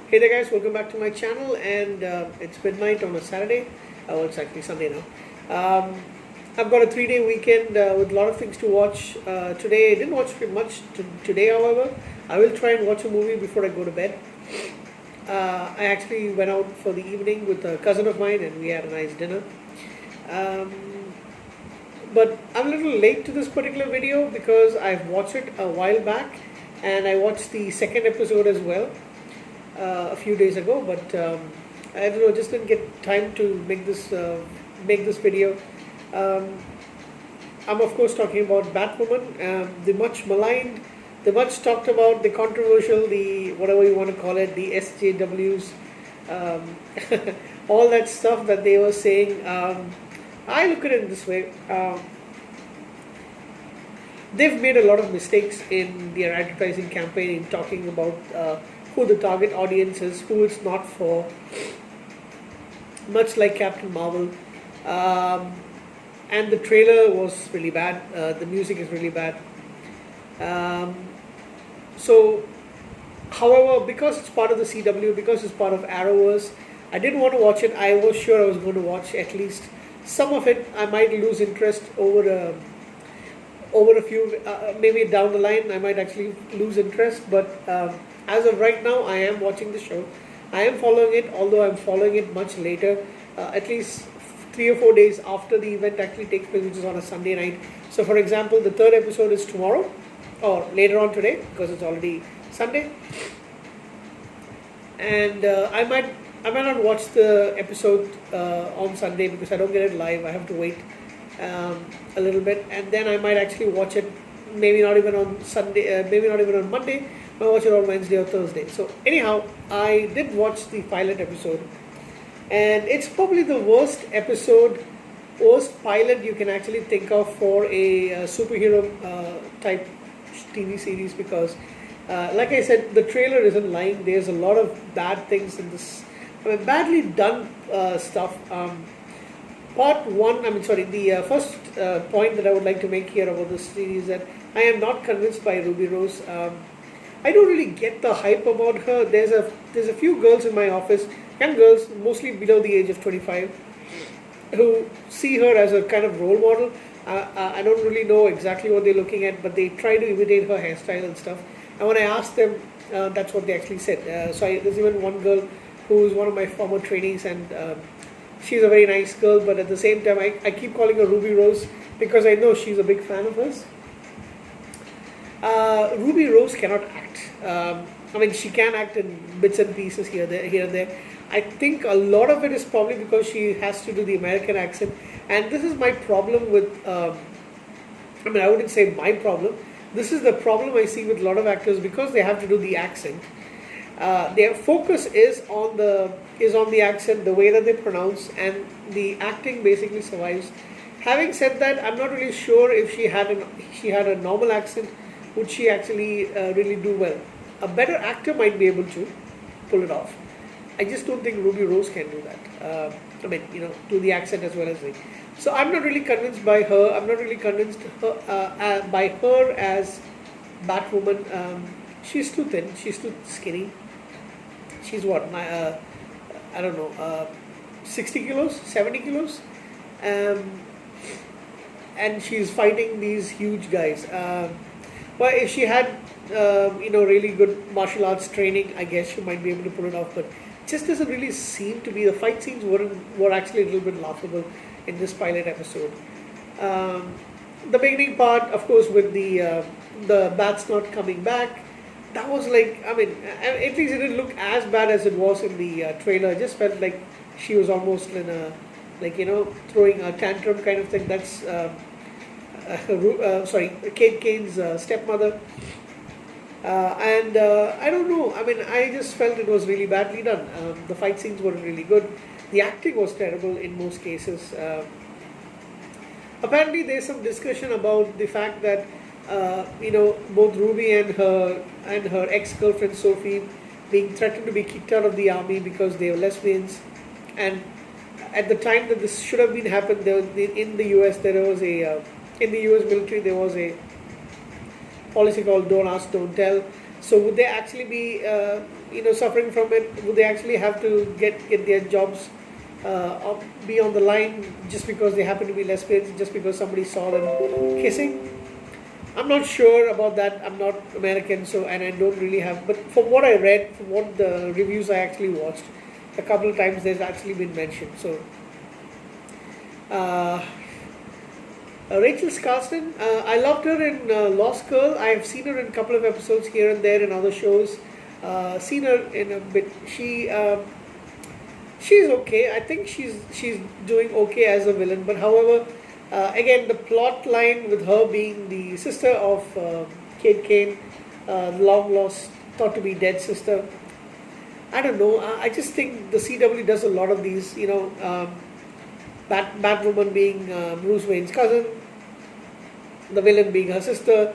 Hey there guys, welcome back to my channel, and it's midnight on a Saturday. Oh, it's actually Sunday now. I've got a 3-day weekend with a lot of things to watch. Today, I didn't watch much today, however. I will try and watch a movie before I go to bed. I actually went out for the evening with a cousin of mine and we had a nice dinner. But I'm a little late to this particular video because I've watched it a while back and I watched the second episode as well a few days ago, but I don't know, just didn't get time to make this video. I'm of course talking about Batwoman, the much maligned, the much talked about, the controversial, the whatever you want to call it, the SJWs, all that stuff that they were saying. I look at it this way. They've made a lot of mistakes in their advertising campaign in talking about who the target audience is, who it's not for, much like Captain Marvel. And the trailer was really bad. The music is really bad. However, because it's part of the CW, because it's part of Arrowverse, I didn't want to watch it. I was sure I was going to watch at least some of it. I might lose interest over a few, maybe down the line I might actually lose interest, but as of right now I am watching the show. I am following it, although I'm following it much later, at least 3 or 4 days after the event actually takes place, which is on a Sunday night. So for example, the third episode is tomorrow or later on today because it's already Sunday, and I might not watch the episode on Sunday because I don't get it live. I have to wait a little bit, and then I might actually watch it maybe not even on Sunday, maybe not even on Monday. I might watch it on Wednesday or Thursday. So anyhow, I did watch the pilot episode, and it's probably the worst pilot you can actually think of for a superhero type TV series, because like I said, the trailer isn't lying. There's a lot of bad things in this, badly done stuff. The first point that I would like to make here about this series is that I am not convinced by Ruby Rose. I don't really get the hype about her. There's a few girls in my office, young girls, mostly below the age of 25, who see her as a kind of role model. I don't really know exactly what they're looking at, but they try to imitate her hairstyle and stuff. And when I asked them, that's what they actually said. There's even one girl who is one of my former trainees, and she's a very nice girl, but at the same time, I keep calling her Ruby Rose because I know she's a big fan of hers. Ruby Rose cannot act. She can act in bits and pieces here and there. I think a lot of it is probably because she has to do the American accent, and this is my problem with. I wouldn't say my problem. This is the problem I see with a lot of actors, because they have to do the accent. Their focus is on the accent, the way that they pronounce, and the acting basically survives. Having said that, I'm not really sure if she had a normal accent, would she actually really do well. A better actor might be able to pull it off. I just don't think Ruby Rose can do that. Do the accent as well as me. So I'm not really convinced by her. I'm not really convinced by her as Batwoman. She's too thin. She's too skinny. She's what? I don't know, 60 kilos, 70 kilos, and she's fighting these huge guys. Well, if she had, really good martial arts training, I guess she might be able to pull it off. But it just doesn't really seem to be. The fight scenes were actually a little bit laughable in this pilot episode. The beginning part, of course, with the bats not coming back. That was like, at least it didn't look as bad as it was in the trailer. I just felt like she was almost in a, throwing a tantrum kind of thing. That's, Kate Kane's stepmother. I don't know, I just felt it was really badly done. The fight scenes weren't really good. The acting was terrible in most cases. Apparently there's some discussion about the fact that both Ruby and her ex-girlfriend Sophie being threatened to be kicked out of the army because they were lesbians, and at the time that this should have been happened, in the US military there was a policy called "Don't Ask, Don't Tell." So would they actually be suffering from it? Would they actually have to get their jobs be on the line just because they happen to be lesbians, just because somebody saw them kissing? I'm not sure about that. I'm not American, and I don't really have. But from what I read, from what the reviews I actually watched, a couple of times there's actually been mentioned. So, Rachel Skarsten, I loved her in Lost Girl. I have seen her in a couple of episodes here and there in other shows. Seen her in a bit. She's okay. I think she's doing okay as a villain. But however, again, the plot line with her being the sister of Kate Kane, long lost, thought to be dead sister. I don't know. I just think the CW does a lot of these. Batwoman being Bruce Wayne's cousin, the villain being her sister,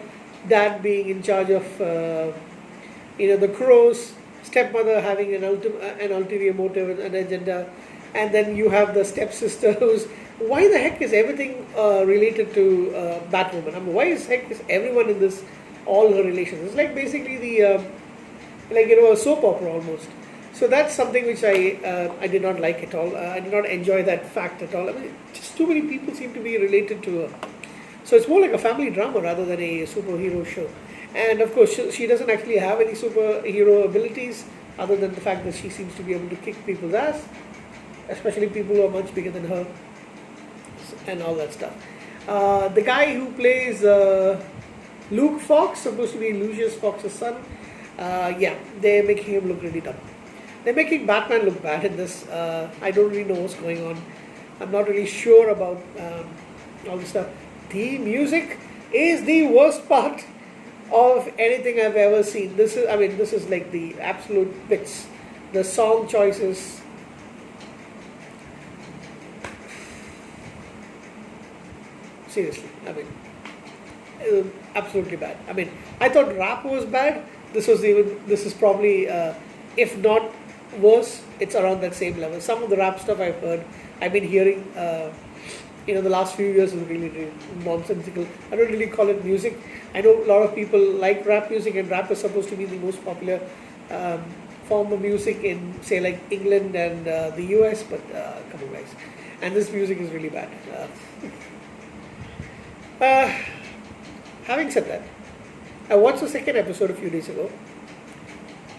dad being in charge of the Crows, stepmother having an ulterior motive, an agenda, and then you have the stepsister who's. Why the heck is everything related to Batwoman? I mean, why is heck is everyone in this all her relations? It's like basically the a soap opera almost. So that's something which I did not like at all. I did not enjoy that fact at all. I mean, just too many people seem to be related to her. So it's more like a family drama rather than a superhero show. And of course, she doesn't actually have any superhero abilities other than the fact that she seems to be able to kick people's ass, especially people who are much bigger than her and all that stuff. The guy who plays Luke Fox, supposed to be Lucius Fox's son, they're making him look really dumb. They're making Batman look bad in this. I don't really know what's going on. I'm not really sure about all this stuff. The music is the worst part of anything I've ever seen. This is like the absolute bits. The song choices. Seriously, absolutely bad. I thought rap was bad. This is probably, if not worse, it's around that same level. Some of the rap stuff I've been hearing, the last few years is really, really nonsensical. I don't really call it music. I know a lot of people like rap music, and rap is supposed to be the most popular form of music in, say, like England and the US, but come on, guys. And this music is really bad. Having said that, I watched the second episode a few days ago.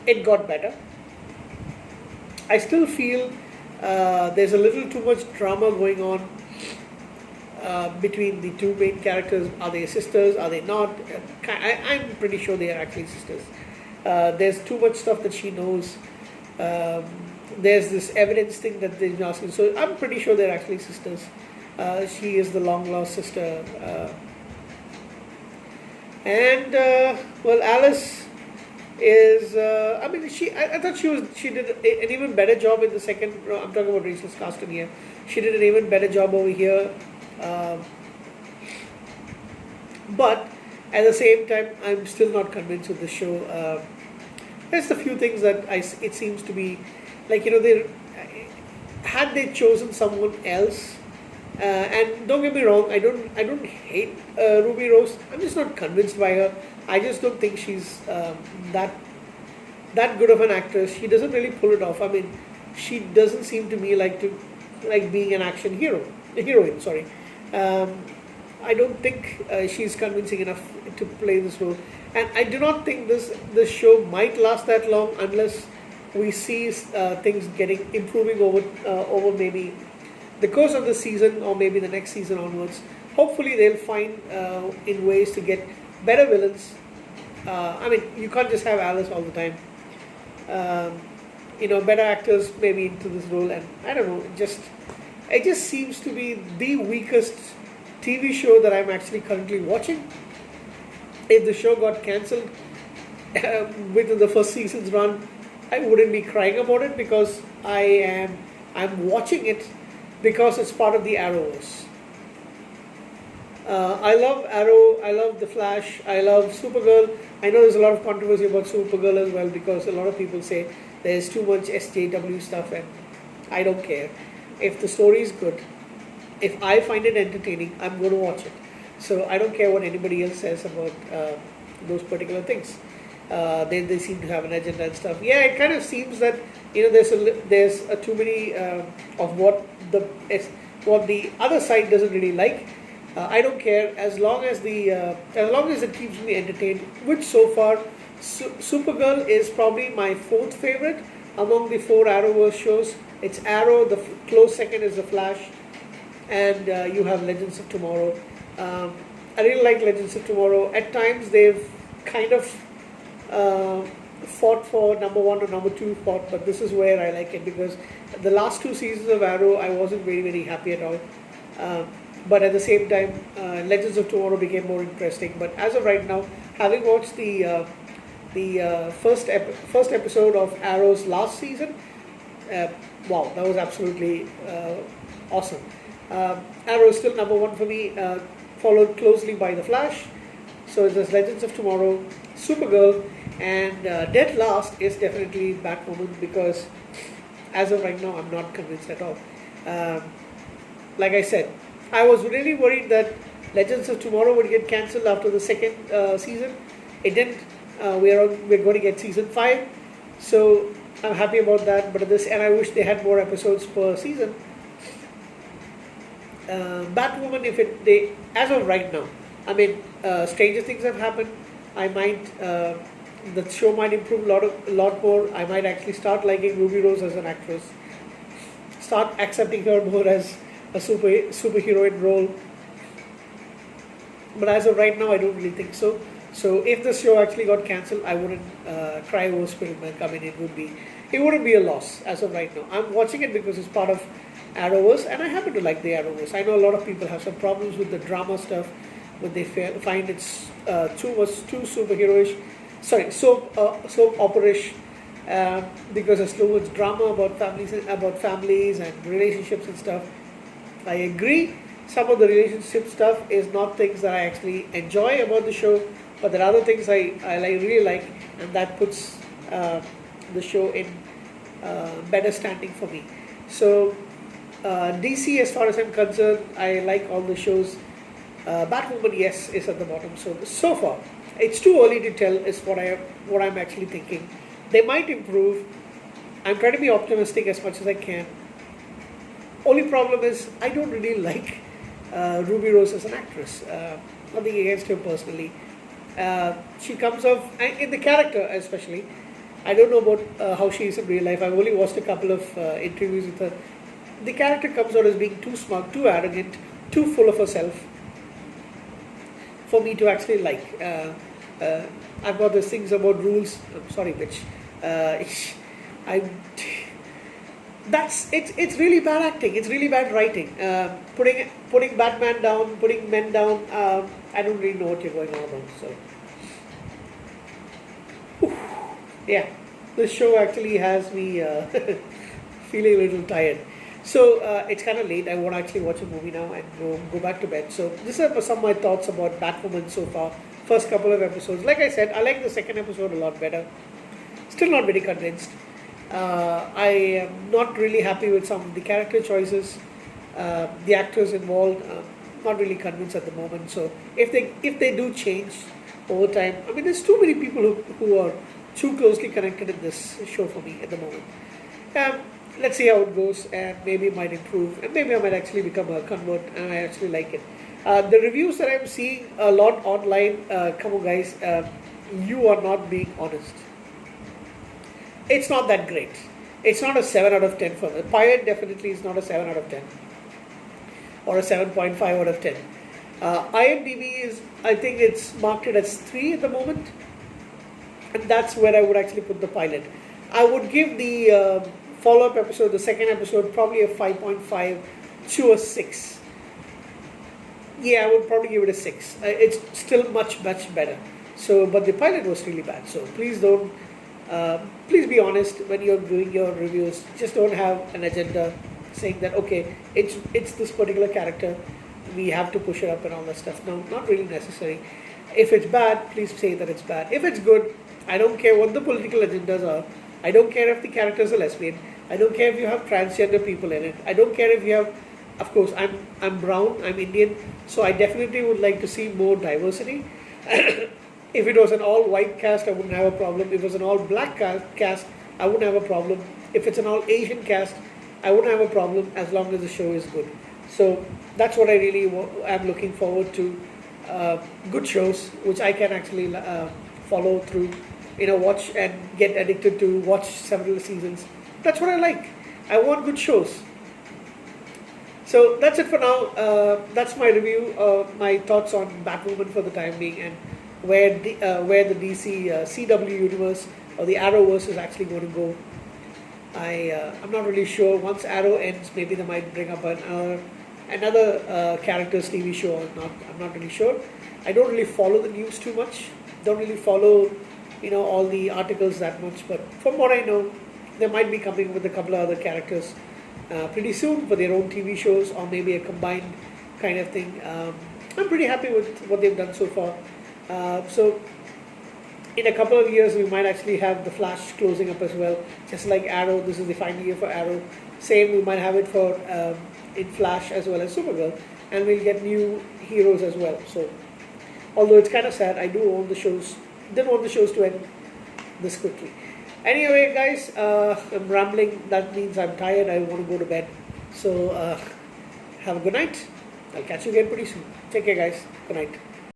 It got better. I still feel there's a little too much drama going on between the two main characters. Are they sisters? Are they not? I'm pretty sure they are actually sisters. There's too much stuff that she knows. There's this evidence thing that they've been asking. So I'm pretty sure they're actually sisters. She is the long lost sister. Alice is. I thought she did an even better job in the second. I'm talking about Rachel Skarsten here. She did an even better job over here. But at the same time, I'm still not convinced with the show. There's a few things that it seems to be like had they chosen someone else. And don't get me wrong, I don't hate Ruby Rose. I'm just not convinced by her. I just don't think she's that good of an actress. She doesn't really pull it off. She doesn't seem to me like being an action heroine. Sorry, I don't think she's convincing enough to play this role. And I do not think this show might last that long unless we see things improving over maybe the course of the season or maybe the next season onwards. Hopefully they'll find in ways to get better villains. You can't just have Alice all the time. Better actors maybe into this role, and I don't know, it just seems to be the weakest TV show that I'm actually currently watching. If the show got cancelled within the first season's run, I wouldn't be crying about it because I'm watching it because it's part of the Arrowverse. I love Arrow, I love The Flash, I love Supergirl. I know there's a lot of controversy about Supergirl as well because a lot of people say there's too much SJW stuff, and I don't care. If the story is good, if I find it entertaining, I'm going to watch it. So I don't care what anybody else says about those particular things. They seem to have an agenda and stuff. Yeah, it kind of seems that there's too many of what the other side doesn't really like. I don't care as long as it keeps me entertained. Which so far, Supergirl is probably my fourth favorite among the four Arrowverse shows. It's Arrow. The close second is The Flash, and you have Legends of Tomorrow. I really like Legends of Tomorrow. At times they've kind of fought for number one or number two spot, but this is where I like it because the last two seasons of Arrow I wasn't very happy at all. But at the same time, Legends of Tomorrow became more interesting. But as of right now, having watched the first episode of Arrow's last season, wow, that was absolutely awesome. Arrow is still number one for me, followed closely by The Flash. So there's Legends of Tomorrow, Supergirl, and dead last is definitely Batwoman because as of right now I'm not convinced at all. Like I said, I was really worried that Legends of Tomorrow would get cancelled after the second season. It didn't. We're going to get season 5, so I'm happy about that. But and I wish they had more episodes per season. Batwoman, as of right now, I mean, stranger things have happened. I might the show might improve a lot more. I might actually start liking Ruby Rose as an actress. Start accepting her more as a superheroine role. But as of right now, I don't really think so. So if the show actually got cancelled, I wouldn't cry over spilled milk. I mean, it wouldn't be a loss as of right now. I'm watching it because it's part of Arrowverse, and I happen to like the Arrowverse. I know a lot of people have some problems with the drama stuff, but they find it's too superheroish. Sorry, soap operish, because there's too much drama about families and relationships and stuff. I agree. Some of the relationship stuff is not things that I actually enjoy about the show, but there are other things I really like, and that puts the show in better standing for me. So DC, as far as I'm concerned, I like all the shows. Batwoman, yes, is at the bottom. So far, it's too early to tell. Is what I'm actually thinking. They might improve. I'm trying to be optimistic as much as I can. Only problem is I don't really like Ruby Rose as an actress. Nothing against her personally. She comes off in the character, especially. I don't know about how she is in real life. I've only watched a couple of interviews with her. The character comes out as being too smart, too arrogant, too full of herself for me to actually like. I've got these things about rules. I'm sorry, bitch. It's really bad acting. It's really bad writing. Putting Batman down, putting men down. I don't really know what you're going on about. So, yeah, this show actually has me feeling a little tired. So it's kind of late. I want to actually watch a movie now and go back to bed. So these are some of my thoughts about Batwoman so far. First couple of episodes. Like I said, I like the second episode a lot better. Still not very convinced. I am not really happy with some of the character choices. The actors involved, not really convinced at the moment. So if they do change over time, I mean, there's too many people who are too closely connected in this show for me at the moment. Let's see how it goes, and maybe it might improve, and maybe I might actually become a convert, and I actually like it. The reviews that I'm seeing a lot online, come on guys, you are not being honest. It's not that great. It's not a 7 out of 10 for me. The pilot definitely is not a 7 out of 10 or a 7.5 out of 10. IMDb is, I think it's marked as 3 at the moment, and that's where I would actually put the pilot. I would give the follow-up episode, the second episode, probably a 5.5 to a 6. Yeah, I would probably give it a 6. It's still much better. So, but the pilot was really bad. So please don't. Please be honest when you're doing your reviews. Just don't have an agenda saying that okay, it's this particular character, we have to push it up and all that stuff. No, not really necessary. If it's bad, please say that it's bad. If it's good, I don't care what the political agendas are. I don't care if the characters are lesbian. I don't care if you have transgender people in it. I don't care if you have, of course, I'm brown, I'm Indian, so I definitely would like to see more diversity. If it was an all white cast, I wouldn't have a problem. If it was an all black cast, I wouldn't have a problem. If it's an all Asian cast, I wouldn't have a problem as long as the show is good. So that's what I really am looking forward to. Good shows which I can actually follow through, watch and get addicted to, watch several seasons. That's what I like. I want good shows. So that's it for now. That's my review, my thoughts on Batwoman for the time being, and where the DC CW universe or the Arrowverse is actually going to go. I'm not really sure. Once Arrow ends, maybe they might bring up another character's TV show or not. I'm not really sure. I don't really follow the news too much. Don't really follow, all the articles that much. But from what I know, they might be coming with a couple of other characters pretty soon for their own TV shows, or maybe a combined kind of thing. I'm pretty happy with what they've done so far. So in a couple of years, we might actually have the Flash closing up as well. Just like Arrow, this is the final year for Arrow. Same, we might have it for in Flash as well as Supergirl, and we'll get new heroes as well. So, although it's kind of sad, I do own the shows. Didn't want the shows to end this quickly. Anyway, guys, I'm rambling. That means I'm tired. I want to go to bed. So, have a good night. I'll catch you again pretty soon. Take care, guys. Good night.